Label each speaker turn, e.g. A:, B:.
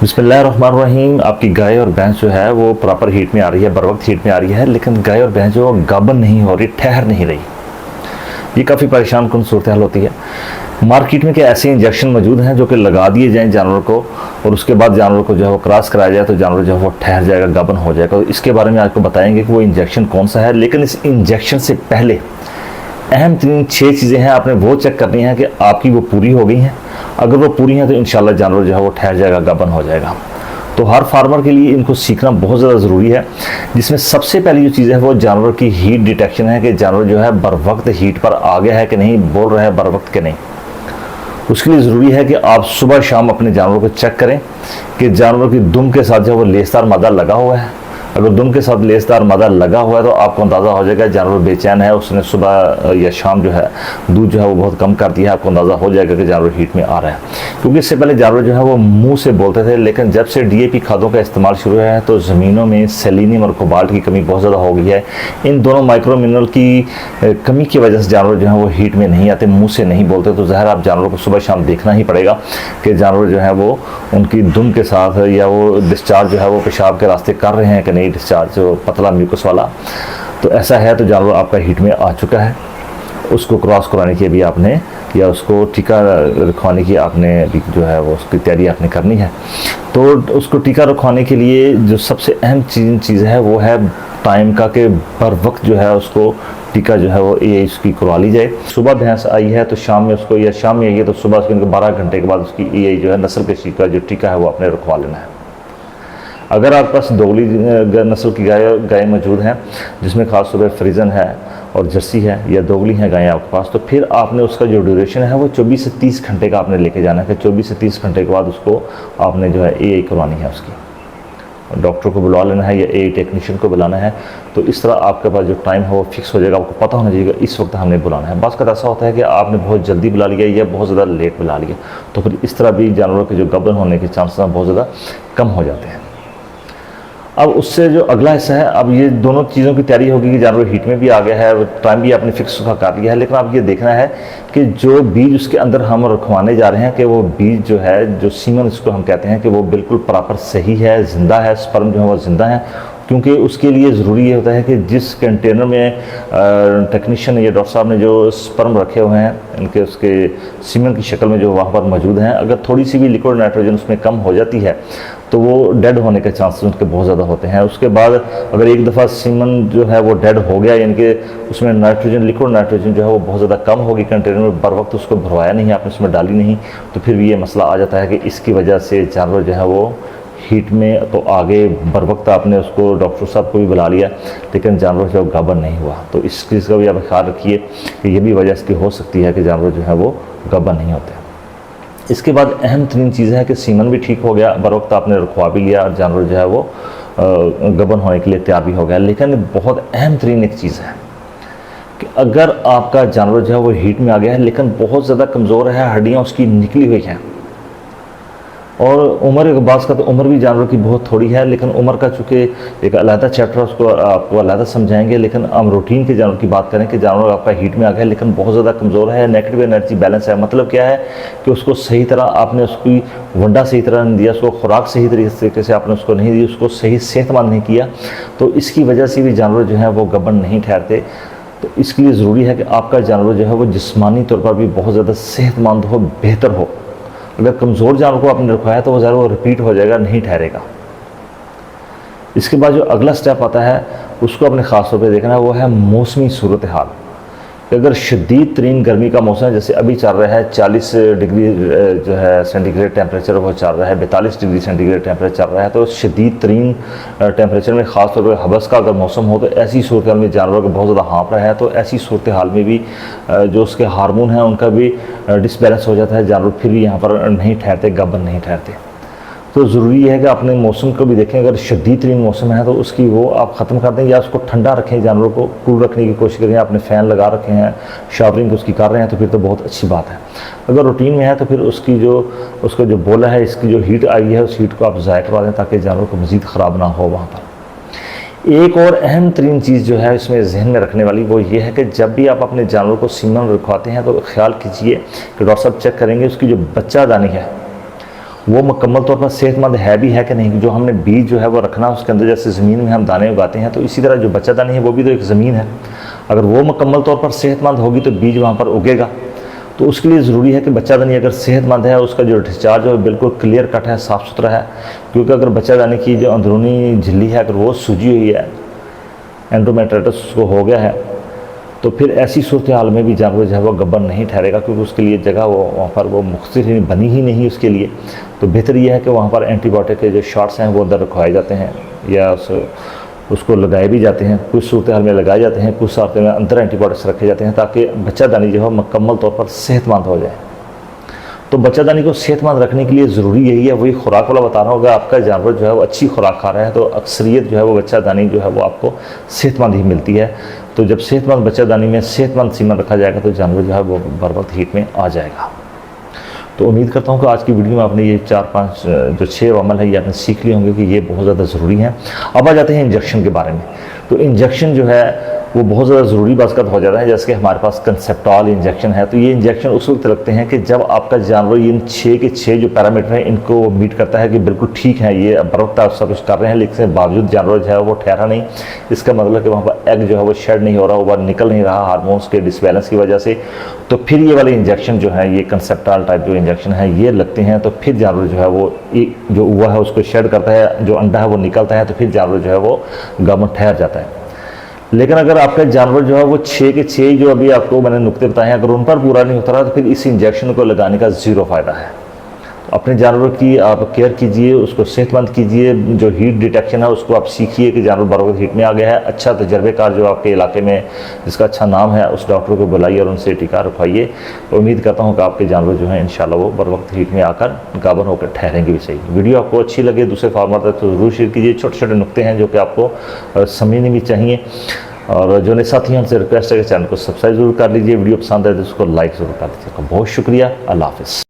A: बिस्मिल्लाहिर्रहमानिर्रहीम। आपकी गाय और भैंस जो है वो प्रॉपर हीट में आ रही है, बर वक्त हीट में आ रही है, लेकिन गाय और भैंस जो गाबन नहीं हो रही, ठहर नहीं रही। ये काफ़ी परेशान कुन सूरत हाल होती है। मार्केट में क्या ऐसे इंजेक्शन मौजूद हैं जो कि लगा दिए जाएँ जानवर को और उसके बाद जानवर को जो है वो क्रॉस कराया जाए तो जानवर जो है वो ठहर जाएगा, गाबन हो जाएगा। तो इसके बारे में आपको बताएंगे कि वो इंजेक्शन कौन सा है। लेकिन इस इंजेक्शन से पहले अहम तीन 6 चीज़ें हैं, आपने वो चेक करनी है कि आपकी वो पूरी हो गई हैं। अगर वो पूरी हैं तो इंशाल्लाह जानवर जो है वो ठहर जाएगा, गाबन हो जाएगा। तो हर फार्मर के लिए इनको सीखना बहुत ज़्यादा ज़रूरी है, जिसमें सबसे पहली जो चीज़ है वो जानवर की हीट डिटेक्शन है कि जानवर जो है बर वक्त हीट पर आ गया है कि नहीं, बोल रहा है बर वक्त के नहीं। उसके लिए ज़रूरी है कि आप सुबह शाम अपने जानवर को चेक करें कि जानवर की दुम के साथ जो वो लेसदार मादा लगा हुआ है। अगर दुम के साथ लेसदार मादा लगा हुआ है तो आपको अंदाज़ा हो जाएगा जानवर बेचैन है, उसने सुबह या शाम जो है दूध जो है वो बहुत कम कर दिया है। आपको अंदाज़ा हो जाएगा कि जानवर हीट में आ रहा है, क्योंकि इससे पहले जानवर जो है वो मुंह से बोलते थे, लेकिन जब से डीएपी खादों का इस्तेमाल शुरू है तो ज़मीनों में सेलेनियम और कोबाल्ट की कमी बहुत ज़्यादा हो गई है। इन दोनों माइक्रो मिनरल की कमी की वजह से जानवर जो है वो हीट में नहीं आते, मुँह से नहीं बोलते। तो ज़ाहिर आप जानवर को सुबह शाम देखना ही पड़ेगा कि जानवर जो है वो उनकी दुम के साथ या वो डिस्चार्ज जो है वो पेशाब के रास्ते कर रहे हैं कि नहीं, डिस्चार्ज जो पतला म्यूकस वाला। तो ऐसा है तो जानवर आपका हीट में आ चुका है, उसको क्रॉस कराने की भी आपने या उसको टीका रखवाने की आपने भी जो है वो उसकी तैयारी आपने करनी है। तो उसको टीका रखवाने के लिए जो सबसे अहम चीज़ है वो है टाइम का, कि बर वक्त जो है उसको टीका जो है वो ये इसकी करवा ली जाए। सुबह भैंस आई है तो शाम में उसको, या शाम में आई है तो सुबह उसको 12 घंटे के बाद उसकी ये जो है नस्ल के का जो टीका है वो आपने रखवा लेना है। अगर आपके पास दोगली नस्ल की गाय मौजूद हैं जिसमें खास तौर पर फ्रीजन है और जर्सी है या दोगली हैं गायें आपके पास, तो फिर आपने उसका जो ड्यूरेशन है वो 24 से 30 घंटे का आपने लेके जाना है। फिर 24 से 30 घंटे के बाद उसको आपने जो है ए करवानी है, उसकी डॉक्टर को बुला लेना है या ए टेक्नीशियन को बुलाना है। तो इस तरह आपके पास जो टाइम है वो फिक्स हो जाएगा, आपको पता होना चाहिए इस वक्त हमने बुलाना है। बस का ऐसा होता है कि आपने बहुत जल्दी बुला लिया या बहुत ज़्यादा लेट बुला लिया, तो फिर इस तरह भी जानवरों के जो गाबन होने के चांसेस बहुत ज़्यादा कम हो जाते हैं। अब उससे जो अगला हिस्सा है, अब ये दोनों चीज़ों की तैयारी होगी कि जानवर हीट में भी आ गया है, टाइम भी आपने फिक्स कर लिया है। लेकिन अब ये देखना है कि जो बीज उसके अंदर हम रखवाने जा रहे हैं कि वो बीज जो है, जो सीमन इसको हम कहते हैं, कि वो बिल्कुल प्रॉपर सही है, ज़िंदा है, स्पर्म जो है वो ज़िंदा है। क्योंकि उसके लिए ज़रूरी ये होता है कि जिस कंटेनर में टेक्नीशियन या डॉक्टर साहब ने जो स्पर्म रखे हुए हैं, इनके उसके सीमन की शक्ल में जो वहाँ पर मौजूद हैं, अगर थोड़ी सी भी लिक्विड नाइट्रोजन उसमें कम हो जाती है तो वो डेड होने के चांसेस उनके बहुत ज़्यादा होते हैं। उसके बाद अगर एक दफ़ा सीमन जो है वो डेड हो गया, यानी कि उसमें नाइट्रोजन, लिक्विड नाइट्रोजन जो है वो बहुत ज़्यादा कम होगी, कंटेनर में बर वक्त उसको भरवाया नहीं, आपने उसमें डाली नहीं, तो फिर भी ये मसला आ जाता है कि इसकी वजह से जानवर जो है वो हीट में तो आगे बर वक्त आपने उसको डॉक्टर साहब को भी बुला लिया, लेकिन जानवर जो गाबन नहीं हुआ। तो इस चीज़ का भी आप ख्याल रखिए कि ये भी वजह इसकी हो सकती है कि जानवर जो है वो गाबन नहीं होते। इसके बाद अहम तरीन चीज़ है कि सीमन भी ठीक हो गया, बर वक्त आपने रखवा भी लिया और जानवर जो है वो गाबन होने के लिए तैयार भी हो गया। लेकिन बहुत अहम तरीन एक चीज़ है कि अगर आपका जानवर जो है वो हीट में आ गया है लेकिन बहुत ज़्यादा कमज़ोर है, हड्डियाँ उसकी निकली हुई हैं, और उम्र के बाद का तो उम्र भी जानवर की बहुत थोड़ी है, लेकिन उम्र का चूँकि एक अलहदा चैप्टर उसको आपको अलहदा समझाएंगे। लेकिन हम रूटीन के जानवर की बात करें कि जानवर आपका हीट में आ गया लेकिन बहुत ज़्यादा कमज़ोर है, नेगेटिव एनर्जी बैलेंस है। मतलब क्या है कि उसको सही तरह आपने उसकी वंडा सही तरह नहीं दिया, उसको खुराक सही तरीके से आपने उसको नहीं दी, उसको सही सेहतमंद नहीं किया, तो इसकी वजह से भी जानवर जो है वो गाबन नहीं ठहरते। तो इसके लिए ज़रूरी है कि आपका जानवर जो है वो जिस्मानी तौर पर भी बहुत ज़्यादा सेहतमंद हो, बेहतर हो। अगर कमज़ोर जानवर को आपने रखवाया तो वो ज़रा वो रिपीट हो जाएगा, नहीं ठहरेगा। इसके बाद जो अगला स्टेप आता है उसको अपने ख़ास तौर पे देखना है, वो है मौसमी सूरत हाल। अगर शदीद तरीन गर्मी का मौसम है, जैसे अभी चल रहा है 40 डिग्री जो है सेंटीग्रेड टेम्परेचर वो चल रहा है, 42 डिग्री सेंटीग्रेड टेम्परेचर चल रहा है, तो शदीद तरीन टेम्परेचर में ख़ास तौर पर हबस का अगर मौसम हो तो ऐसी सूरत हाल में जानवर को बहुत ज़्यादा हाँफ रहा है, तो ऐसी सूरत हाल में भी जो उसके हार्मोन हैं उनका भी डिसबैलेंस हो जाता है, जानवर फिर भी यहाँ पर नहीं ठहरते, गाबन नहीं ठहरते। तो ज़रूरी है कि अपने मौसम को भी देखें। अगर शदीद तरीन मौसम है तो उसकी वो आप ख़त्म कर दें या उसको ठंडा रखें, जानवरों को कूल रखने की कोशिश करें। आपने फ़ैन लगा रखे हैं, शावरिंग उसकी कर रहे हैं, तो फिर तो बहुत अच्छी बात है। अगर रूटीन में है तो फिर उसकी जो उसका जो बोला है, इसकी जो हीट आई है उस हीट को आप ज़ाया करवा दें ताकि जानवर को मज़ीद ख़राब ना हो वहाँ पर। एक और अहम तरीन चीज़ जो है इसमें जहन में रखने वाली वो ये है कि जब भी आप अपने जानवर को सीमन रखवाते हैं तो ख्याल कीजिए कि डॉक्टर साहब चेक करेंगे उसकी जो बच्चादानी है वो मुकम्मल तौर पर सेहतमंद है भी है कि नहीं। जो हमने बीज जो है वो रखना उसके अंदर, जैसे ज़मीन में हम दाने उगाते हैं, तो इसी तरह जो बच्चादानी है वो भी तो एक ज़मीन है। अगर वो मुकम्मल तौर पर सेहतमंद होगी तो बीज वहाँ पर उगेगा। तो उसके लिए ज़रूरी है कि बच्चादानी अगर सेहतमंद है, उसका जो डिस्चार्ज है बिल्कुल क्लियर कट है, साफ़ सुथरा है। क्योंकि अगर बच्चादानी की जो अंदरूनी झिल्ली है अगर वो सूजी हुई है, एंडोमेट्राइटिस उसको हो गया है, तो फिर ऐसी सूरत हाल में भी जानवर जो है वो गब्बर नहीं ठहरेगा, क्योंकि उसके लिए जगह वो वहाँ पर वो मुख्तलिफ बनी ही नहीं उसके लिए। तो बेहतर यह है कि वहाँ पर एंटीबायोटिक के जो शॉट्स हैं वो अंदर रखवाए जाते हैं या उसको लगाए भी जाते हैं। कुछ सूरत हाल में लगाए जाते हैं, कुछ सूरत में अंदर एंटीबायोटिक्स रखे जाते हैं ताकि बच्चादानी जो है मुकम्मल तौर पर सेहतमंद हो जाए। तो बच्चादानी को सेहतमंद रखने के लिए ज़रूरी यही है, वही खुराक वाला बता रहा हूँ। अगर आपका जानवर जो है वो अच्छी खुराक खा रहा है तो अक्सरियत जो है वो बच्चादानी जो है वो आपको सेहतमंद ही मिलती है। तो जब सेहतमंद बच्चादानी में सेहतमंद सीमन रखा जाएगा तो जानवर जो है वो बर वक्त हीट में आ जाएगा। तो उम्मीद करता हूँ कि आज की वीडियो में आपने ये 4-5 जो 6 अमल है ये आपने सीख लिए होंगे कि ये बहुत ज़्यादा ज़रूरी हैं। अब आ जाते हैं इंजेक्शन के बारे में। तो इंजेक्शन जो है वो बहुत ज़्यादा ज़रूरी बात हो जाता है। जैसे कि हमारे पास कंसेप्टॉल इंजेक्शन है, तो ये इंजेक्शन उस वक्त लगते हैं कि जब आपका जानवर इन 6 के 6 जो पैरामीटर हैं इनको मीट करता है कि बिल्कुल ठीक है, ये बर वक्त आप सब कुछ कर रहे हैं, लेकिन इसके बावजूद जानवर जो है वो ठहरा नहीं। इसका मतलब कि वहाँ पर एग जो है वो शेड नहीं हो रहा, वो निकल नहीं रहा हार्मोन्स के डिसबैलेंस की वजह से। तो फिर ये वाले इंजेक्शन जो है, ये कंसेप्टॉल टाइप जो इंजेक्शन है ये लगते हैं। तो फिर जानवर जो है वो जो हुआ है उसको शेड करता है, जो अंडा है वो निकलता है, तो फिर जानवर जो है वो गम ठहर जाता है। लेकिन अगर आपका जानवर जो है वो 6 के 6 जो अभी आपको मैंने नुक्ते बताए हैं, अगर उन पर पूरा नहीं होता रहा तो फिर इस इंजेक्शन को लगाने का ज़ीरो फ़ायदा है। तो अपने जानवर की आप केयर कीजिए, उसको सेहतमंद कीजिए। जो हीट डिटेक्शन है उसको आप सीखिए कि जानवर बर वक्त हीट में आ गया है। अच्छा तजर्बेकार जो आपके इलाके में जिसका अच्छा नाम है उस डॉक्टर को बुलाइए और उनसे टीका रखवाइए। तो उम्मीद करता हूँ कि आपके जानवर जो हैं इंशाल्लाह वो बर वक्त हीट में आकर गाबर होकर ठहरेंगे भी सही। वीडियो आपको अच्छी लगे दूसरे फार्मर तक तो ज़रूर शेयर कीजिए। छोटे छोटे नुक्ते हैं जो कि आपको समझने भी चाहिए। और जो नए साथी हैं उनसे रिक्वेस्ट है कि चैनल को सब्सक्राइब जरूर कर लीजिए। वीडियो पसंद है तो उसको लाइक ज़रूर कर दीजिएगा। बहुत शुक्रिया। अल्लाह हाफ़िज़।